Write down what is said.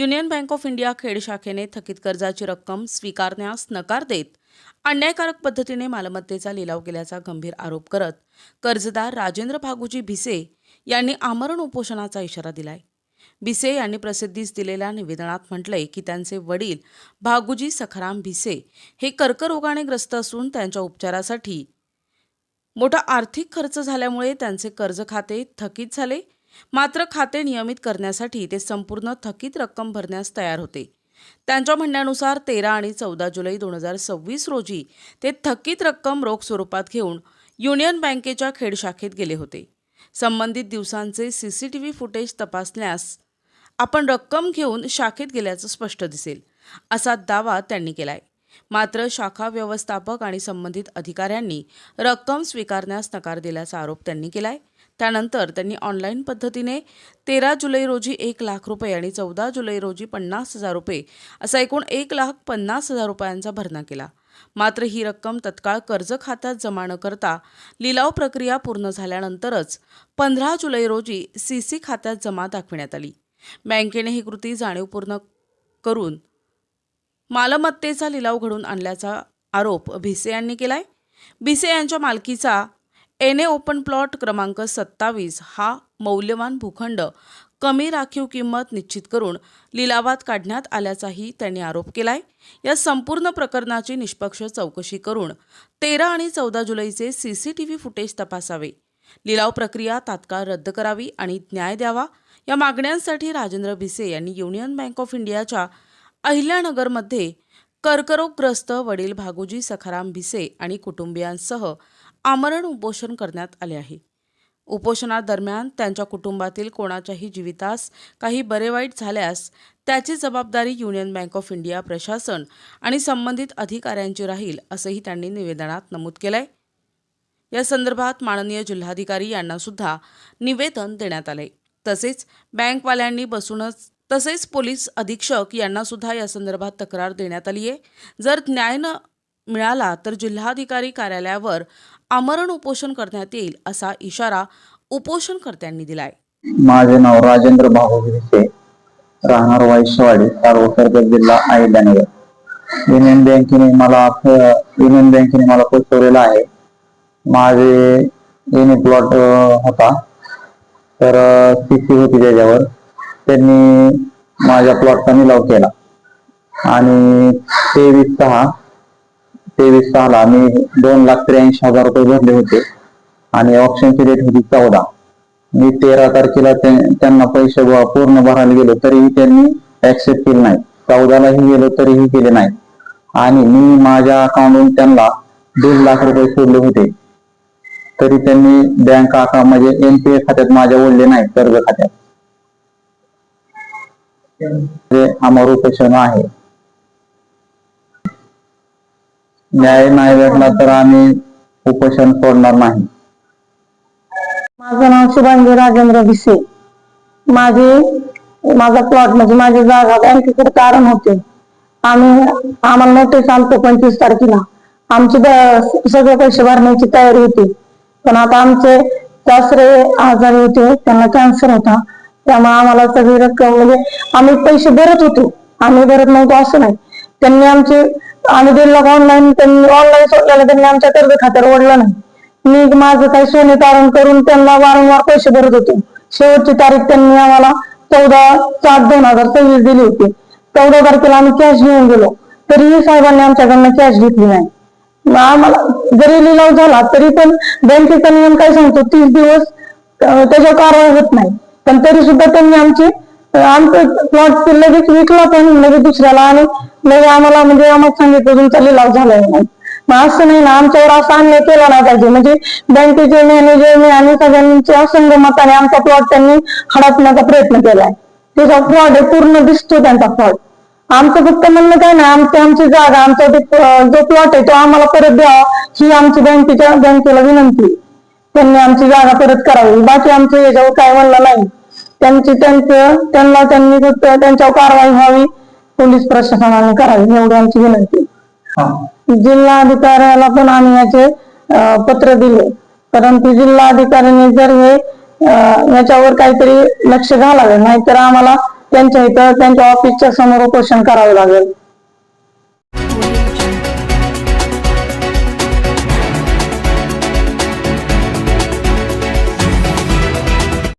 Union bank of India Khed शाखेने थकीत कर्जाची रक्कम स्वीकारण्यास नकार देत अन्यायकारक पद्धतीने मालमत्तेचा लिलाव केल्याचा गंभीर आरोप करत कर्जदार राजेंद्र भागूजी भिसे यांनी आमरण उपोषणाचा इशारा दिलाय। भिसे यांनी प्रसिद्धीस दिलेल्या निवेदनात म्हटलंय की त्यांचे वडील भागूजी सखाराम भिसे हे कर्करोगाने ग्रस्त असून त्यांच्या उपचारासाठी मोठा आर्थिक खर्च झाल्यामुळे त्यांचे कर्ज खाते थकीत झाले। मात्र खाते नियमित करण्यासाठी ते संपूर्ण थकीत रक्कम भरण्यास तयार होते। त्यांच्या म्हणण्यानुसार 13 आणि 14 जुलै 2026 रोजी ते थकीत रक्कम रोख स्वरूपात घेऊन युनियन बँकेच्या खेड शाखेत गेले होते। संबंधित दिवसांचे सीसीटीव्ही फुटेज तपासल्यास आपण रक्कम घेऊन शाखेत गेल्याचं स्पष्ट दिसेल, असा दावा त्यांनी केलाय। मात्र शाखा व्यवस्थापक आणि संबंधित अधिकाऱ्यांनी रक्कम स्वीकारण्यास नकार दिल्याचा आरोप त्यांनी केलाय। त्यानंतर त्यांनी ऑनलाईन पद्धतीने 13 जुलै रोजी 1 लाख रुपये आणि 14 जुलै रोजी 50,000 रुपये असा एकूण 1,50,000 रुपयांचा भरणा केला। मात्र ही रक्कम तत्काळ कर्ज खात्यात जमा न करता लिलाव प्रक्रिया पूर्ण झाल्यानंतरच 15 जुलै रोजी सीसी खात्यात जमा दाखविण्यात आली। बँकेने ही कृती जाणीवपूर्ण करून मालमत्तेचा लिलाव घडून आणल्याचा आरोप भिसे यांनी केलाय। भिसे यांच्या मालकीचा एनए ओपन प्लॉट क्रमांक 27 हा मौल्यवान भूखंड कमी राखीव किंमत निश्चित करून लिलावात काढण्यात आल्याचाही त्यांनी आरोप केलाय। या संपूर्ण प्रकरणाची निष्पक्ष चौकशी करून 13 आणि 14 जुलैचे सीसीटीव्ही फुटेज तपासावे, लिलाव प्रक्रिया तात्काळ रद्द करावी आणि न्याय द्यावा या मागण्यांसाठी राजेंद्र भिसे यांनी युनियन बँक ऑफ इंडियाच्या अहिल्यानगरमध्ये कर्करोगग्रस्त वडील भागूजी सखाराम भिसे आणि कुटुंबियांसह आमरण उपोषण करण्यात आले आहे। उपोषणादरम्यान त्यांच्या कुटुंबातील कोणाच्याही जीवितास काही बरे वाईट झाल्यास त्याची जबाबदारी युनियन बँक ऑफ इंडिया प्रशासन आणि संबंधित अधिकाऱ्यांची राहील, असंही त्यांनी निवेदनात नमूद केलंय। या संदर्भात माननीय जिल्हाधिकारी यांना सुद्धा निवेदन देण्यात आले। तसेच बँकवाल्यांनी तसेच पोलीस अधीक्षक यांना सुद्धा या संदर्भात तक्रार देण्यात आली आहे। जर न्याय न मिळाला तर जिल्हाधिकारी कार्यालयावर आमरण उपोषण करण्यात येईल, असा इशारा उपोषणकर्त्यांनी दिलाय। माझे नाव राजेंद्र भागूजी भिसे, राहणार वायशेवाडी, तालुका जिल्हा अहिल्यानगर। युनियन बँकेने मला फसवलेलं आहे। माझे एनए प्लॉट होता, तर सीसी होती त्याच्यावर। त्यांनी माझ्या प्लॉटचा निलाव केला आणि 23/6 मी 2,83,000 रुपये भरले होते आणि ऑप्शनची डेट होती 14। मी 13 तारखेला त्यांना पैसे पूर्ण भरायला गेलो तरीही त्यांनी ऍक्सेप्ट केले नाही। 14लाही गेलो तरीही केले नाही आणि मी माझ्या अकाउंटवरून त्यांना 1.5 लाख रुपये सोडले होते, तरी त्यांनी बँक अकाउंट म्हणजे एनपीए खात्यात माझ्या ओढले नाही, कर्ज खात्यात। आमरण उपोषण आहे। न्याय नाही भेटला तर आम्ही उपोषण सोडणार नाही। माझं नाव शुभांगी राजेंद्र भिसे। माझा प्लॉट म्हणजे माझी जागा बँकेकडे कारण होते। आम्हाला नोटीस आलतो 25 तारखेला। आमचे सगळे पैसे भरण्याची तयारी होती, पण आता आमचे सासरे आजारी होते, त्यांना कॅन्सर होता, त्यामुळे आम्हाला सगळी रक्कम म्हणजे आम्ही पैसे भरत होतो, आम्ही भरत नव्हतो असं नाही। त्यांनी आम्ही 1.5 लाख ऑनलाईन सोडलेलं त्यांनी आमच्या कर्ज खात्यावर ओढलं नाही। मी माझं काही सोने तारण करून त्यांना वारंवार पैसे भरत होतो। शेवटची तारीख त्यांनी आम्हाला 14/7/2026 दिली होती। 14 तारखेला आम्ही कॅश घेऊन गेलो, तरीही साहेबांनी आमच्याकडनं कॅश घेतली नाही। आम्हाला जरी लिलाव झाला तरी पण बँकेचा नियम काय सांगतो, 30 दिवस त्याच्यावर कारवाई होत नाही, पण तरी सुद्धा त्यांनी आमचं प्लॉट लगेच विकला, पण लगेच दुसऱ्याला आणि लगेच आम्हाला सांगितलं तुमचा लिलाव झाला नाही। असं नाही ना, आमच्यावर असा अन्याय केला नाही पाहिजे। म्हणजे बँकेचे मॅनेजरने आणि सगळ्यांच्या संगमताने आमचा प्लॉट त्यांनी हडपण्याचा प्रयत्न केलाय। त्याचा फ्रॉड पूर्ण दिसतो त्यांचा फ्रॉड। आमचं फक्त म्हणणं काय ना, आमची जागा, आमचा जो प्लॉट आहे तो आम्हाला परत द्यावा, ही आमची बँकेला विनंती। त्यांनी आमची जागा परत करावी, बाकी आमचं याच्यावर काय म्हणणं नाही। त्यांनी फक्त त्यांच्यावर कारवाई व्हावी, पोलीस प्रशासनाने करावी, एवढी आमची विनंती। जिल्हाधिकाऱ्याला पण आम्ही याचे पत्र दिले, परंतु जिल्हाधिकाऱ्यांनी जर याच्यावर काहीतरी लक्ष घालावे, नाहीतर आम्हाला त्यांच्या इथं त्यांच्या ऑफिसच्या समोर उपोषण करावं लागेल.